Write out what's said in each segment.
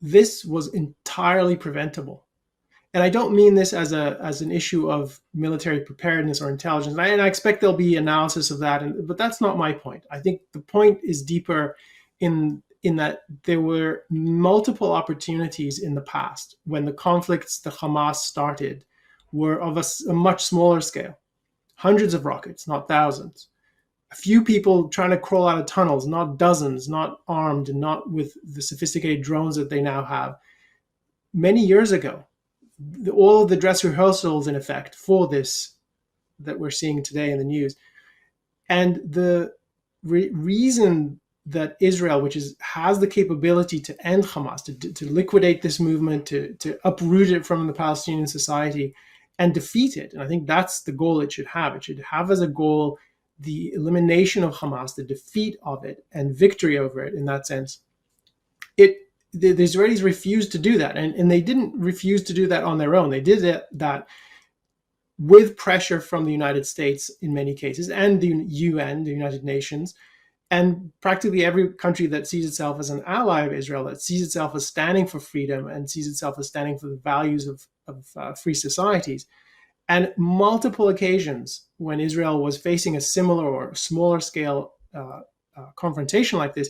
this was entirely preventable. And I don't mean this as an issue of military preparedness or intelligence. And I expect there'll be analysis of that, but that's not my point. I think the point is deeper in that there were multiple opportunities in the past when the conflicts the Hamas started were of a much smaller scale. Hundreds of rockets, not thousands. A few people trying to crawl out of tunnels, not dozens, not armed, and not with the sophisticated drones that they now have. Many years ago, all of the dress rehearsals, in effect, for this that we're seeing today in the news. And the reason that Israel, which has the capability to end Hamas, to liquidate this movement, to uproot it from the Palestinian society and defeat it, and I think that's the goal it should have. It should have as a goal the elimination of Hamas, the defeat of it, and victory over it in that sense. The Israelis refused to do that, and they didn't refuse to do that on their own. They did that with pressure from the United States in many cases, and the UN, the United Nations, and practically every country that sees itself as an ally of Israel, that sees itself as standing for freedom and sees itself as standing for the values of free societies. And multiple occasions when Israel was facing a similar or smaller scale confrontation like this,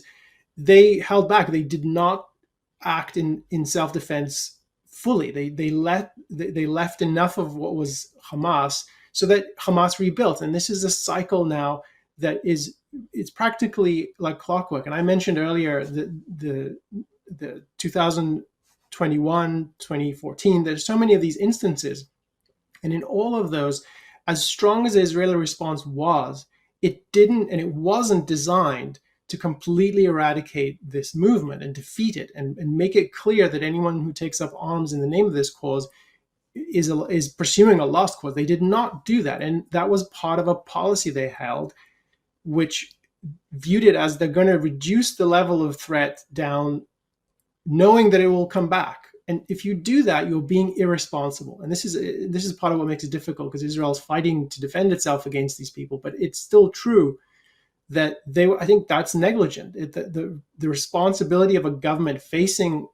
they held back. They did not act in self-defense fully. They left enough of what was Hamas so that Hamas rebuilt. And this is a cycle now that it's practically like clockwork. And I mentioned earlier the 2021, 2014, there's so many of these instances. And in all of those, as strong as the Israeli response was, it wasn't designed to completely eradicate this movement and defeat it and make it clear that anyone who takes up arms in the name of this cause is pursuing a lost cause. They did not do that. And that was part of a policy they held, which viewed it as they're going to reduce the level of threat down, knowing that it will come back. And if you do that, you're being irresponsible. And this is part of what makes it difficult, because Israel is fighting to defend itself against these people. But it's still true that I think that's negligent. The responsibility of a government facing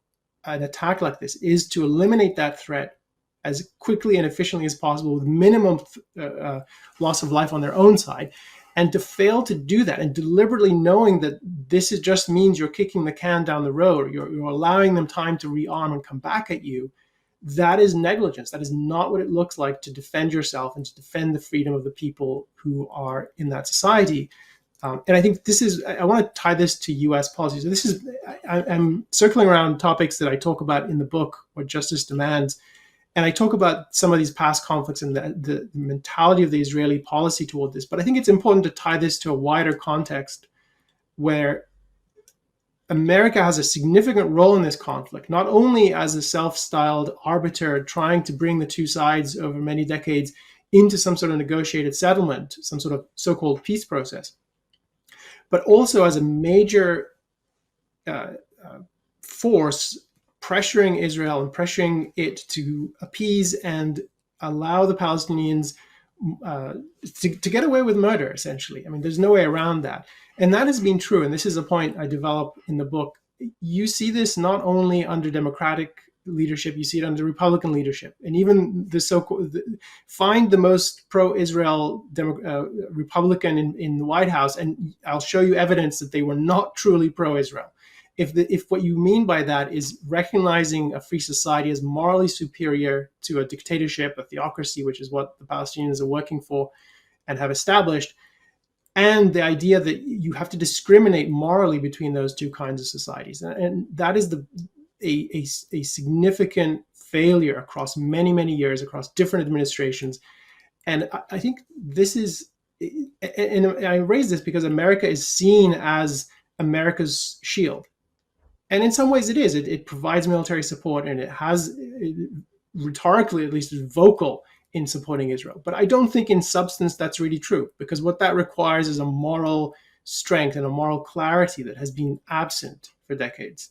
an attack like this is to eliminate that threat as quickly and efficiently as possible with minimum loss of life on their own side. And to fail to do that, and deliberately knowing that this just means you're kicking the can down the road, you're allowing them time to rearm and come back at you, that is negligence. That is not what it looks like to defend yourself and to defend the freedom of the people who are in that society. And I think I want to tie this to U.S. policy. So I'm circling around topics that I talk about in the book, What Justice Demands. And I talk about some of these past conflicts and the mentality of the Israeli policy toward this. But I think it's important to tie this to a wider context where America has a significant role in this conflict, not only as a self-styled arbiter trying to bring the two sides over many decades into some sort of negotiated settlement, some sort of so-called peace process, but also as a major force pressuring Israel and pressuring it to appease and allow the Palestinians to get away with murder, essentially. I mean, there's no way around that. And that has been true. And this is a point I develop in the book. You see this not only under Democratic leadership, you see it under Republican leadership. And even find the most pro-Israel Republican in the White House, and I'll show you evidence that they were not truly pro-Israel. If what you mean by that is recognizing a free society as morally superior to a dictatorship, a theocracy, which is what the Palestinians are working for and have established, and the idea that you have to discriminate morally between those two kinds of societies. And that is a significant failure across many, many years, across different administrations. And I think this is, and I raise this because America is seen as America's shield. And in some ways it is. It provides military support, and rhetorically, at least, is vocal in supporting Israel. But I don't think in substance that's really true, because what that requires is a moral strength and a moral clarity that has been absent for decades.